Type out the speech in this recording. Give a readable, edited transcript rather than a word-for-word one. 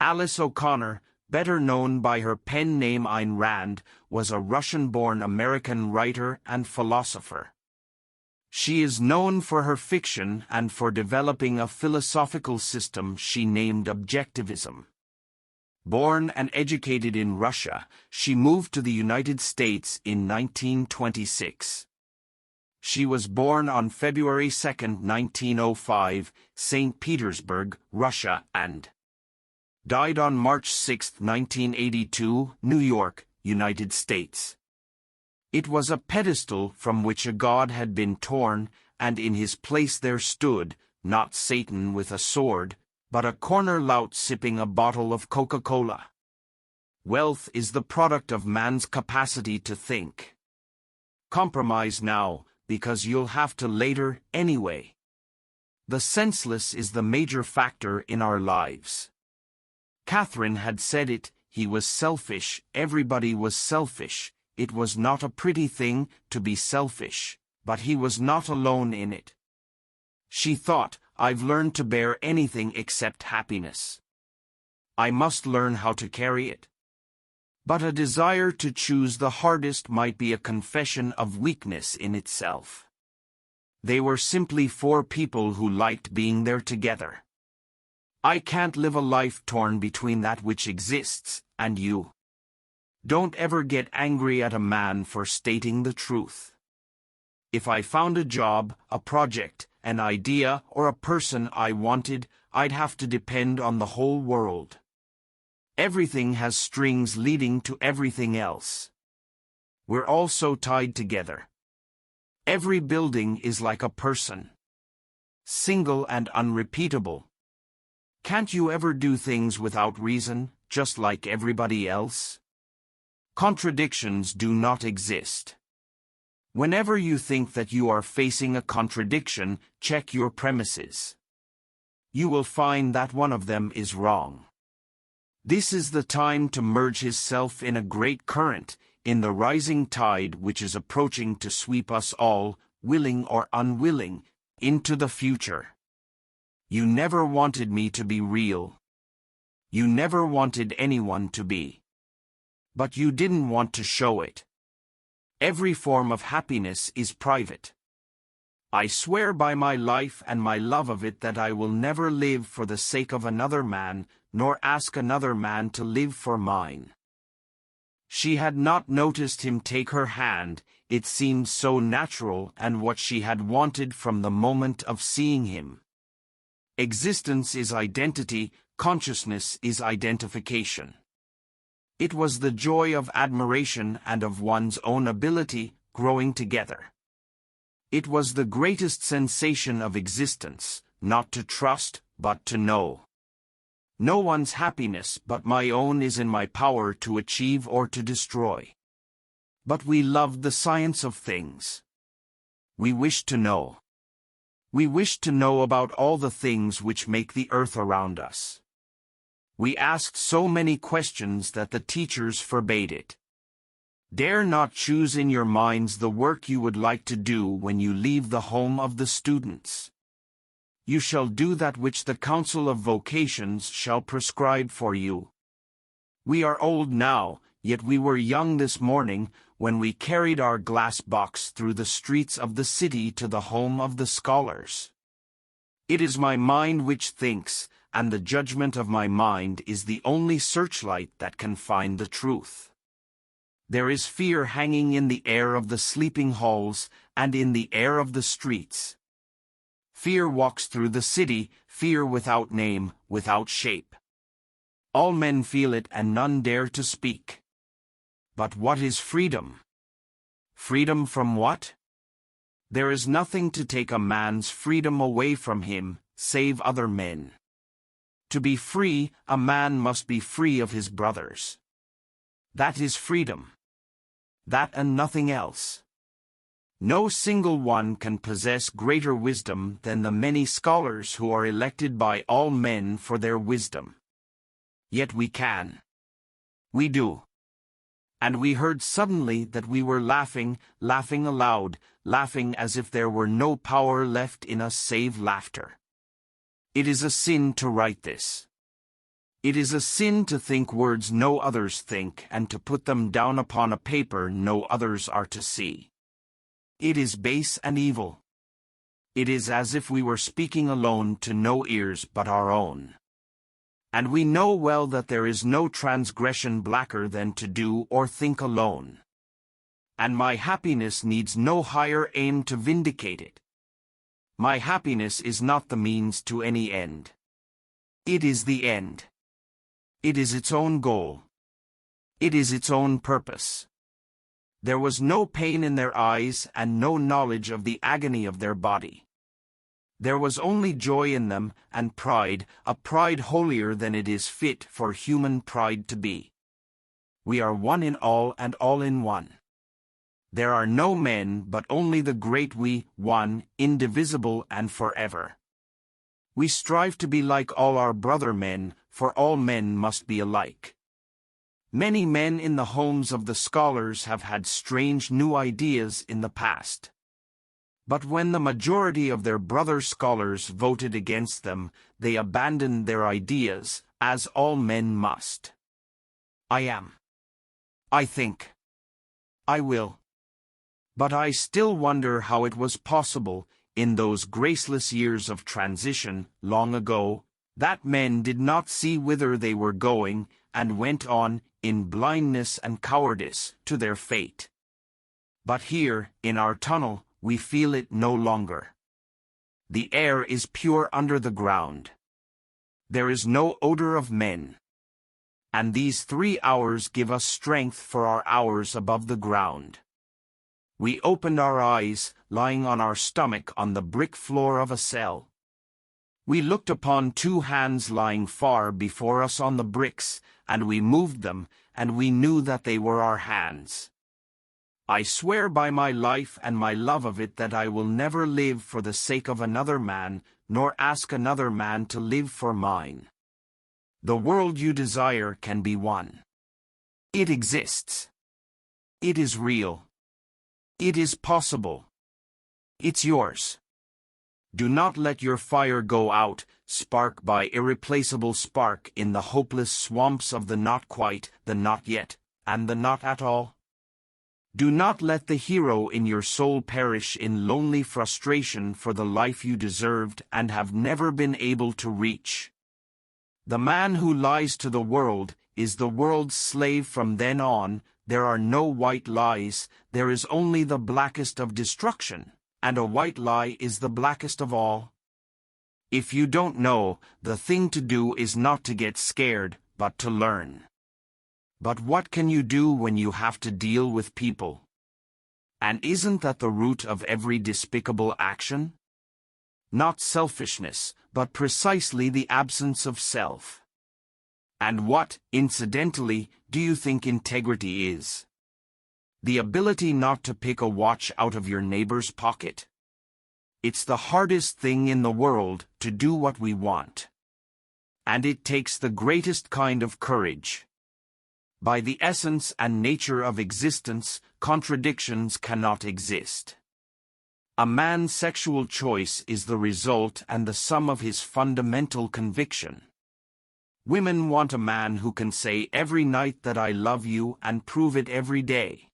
Alice O'Connor, better known by her pen name Ayn Rand, was a Russian-born American writer and philosopher. She is known for her fiction and for developing a philosophical system she named Objectivism. Born and educated in Russia, she moved to the United States in 1926. She was born on February 2, 1905, St. Petersburg, Russia, and died on March 6, 1982, New York, United States. It was a pedestal from which a god had been torn, and in his place there stood, not Satan with a sword, but a corner lout sipping a bottle of Coca-Cola. Wealth is the product of man's capacity to think. Compromise now, because you'll have to later anyway. The senseless is the major factor in our lives. Catherine had said it, he was selfish, everybody was selfish. It was not a pretty thing to be selfish, but he was not alone in it. She thought, I've learned to bear anything except happiness. I must learn how to carry it. But a desire to choose the hardest might be a confession of weakness in itself. They were simply four people who liked being there together. I can't live a life torn between that which exists and you. Don't ever get angry at a man for stating the truth. If I found a job, a project, an idea, or a person I wanted, I'd have to depend on the whole world. Everything has strings leading to everything else. We're all so tied together. Every building is like a person. Single and unrepeatable. Can't you ever do things without reason, just like everybody else? Contradictions do not exist. Whenever you think that you are facing a contradiction, check your premises. You will find that one of them is wrong. This is the time to merge himself in a great current, in the rising tide which is approaching to sweep us all, willing or unwilling, into the future. You never wanted me to be real. You never wanted anyone to be. But you didn't want to show it. Every form of happiness is private. I swear by my life and my love of it that I will never live for the sake of another man, nor ask another man to live for mine. She had not noticed him take her hand, it seemed so natural and what she had wanted from the moment of seeing him. Existence is identity, consciousness is identification. It was the joy of admiration and of one's own ability, growing together. It was the greatest sensation of existence, not to trust, but to know. No one's happiness but my own is in my power to achieve or to destroy. But we loved the science of things. We wished to know. We wished to know about all the things which make the earth around us. We asked so many questions that the teachers forbade it. Dare not choose in your minds the work you would like to do when you leave the home of the students. You shall do that which the Council of Vocations shall prescribe for you. We are old now, yet we were young this morning, when we carried our glass box through the streets of the city to the home of the scholars. It is my mind which thinks, and the judgment of my mind is the only searchlight that can find the truth. There is fear hanging in the air of the sleeping halls, and in the air of the streets. Fear walks through the city, fear without name, without shape. All men feel it and none dare to speak. But what is freedom? Freedom from what? There is nothing to take a man's freedom away from him, save other men. To be free, a man must be free of his brothers. That is freedom. That and nothing else. No single one can possess greater wisdom than the many scholars who are elected by all men for their wisdom. Yet we can. We do. And we heard suddenly that we were laughing, laughing aloud, laughing as if there were no power left in us save laughter. It is a sin to write this. It is a sin to think words no others think and to put them down upon a paper no others are to see. It is base and evil. It is as if we were speaking alone to no ears but our own. And we know well that there is no transgression blacker than to do or think alone. And my happiness needs no higher aim to vindicate it. My happiness is not the means to any end. It is the end. It is its own goal. It is its own purpose. There was no pain in their eyes and no knowledge of the agony of their body. There was only joy in them and pride, a pride holier than it is fit for human pride to be. We are one in all and all in one. There are no men but only the great we, one, indivisible and forever. We strive to be like all our brother men, for all men must be alike. Many men in the homes of the scholars have had strange new ideas in the past. But when the majority of their brother scholars voted against them, they abandoned their ideas, as all men must. I am. I think. I will. But I still wonder how it was possible, in those graceless years of transition, long ago, that men did not see whither they were going, and went on, in blindness and cowardice, to their fate. But here, in our tunnel, we feel it no longer. The air is pure under the ground. There is no odor of men. And these 3 hours give us strength for our hours above the ground. We opened our eyes, lying on our stomach on the brick floor of a cell. We looked upon 2 hands lying far before us on the bricks, and we moved them, and we knew that they were our hands. I swear by my life and my love of it that I will never live for the sake of another man, nor ask another man to live for mine. The world you desire can be won. It exists. It is real. It is possible. It's yours. Do not let your fire go out, spark by irreplaceable spark in the hopeless swamps of the not quite, the not yet, and the not at all. Do not let the hero in your soul perish in lonely frustration for the life you deserved and have never been able to reach. The man who lies to the world is the world's slave from then on. There are no white lies, there is only the blackest of destruction, and a white lie is the blackest of all. If you don't know, the thing to do is not to get scared, but to learn. But what can you do when you have to deal with people? And isn't that the root of every despicable action? Not selfishness, but precisely the absence of self. And what, incidentally, do you think integrity is? The ability not to pick a watch out of your neighbor's pocket? It's the hardest thing in the world to do what we want. And it takes the greatest kind of courage. By the essence and nature of existence, contradictions cannot exist. A man's sexual choice is the result and the sum of his fundamental conviction. Women want a man who can say every night that I love you and prove it every day.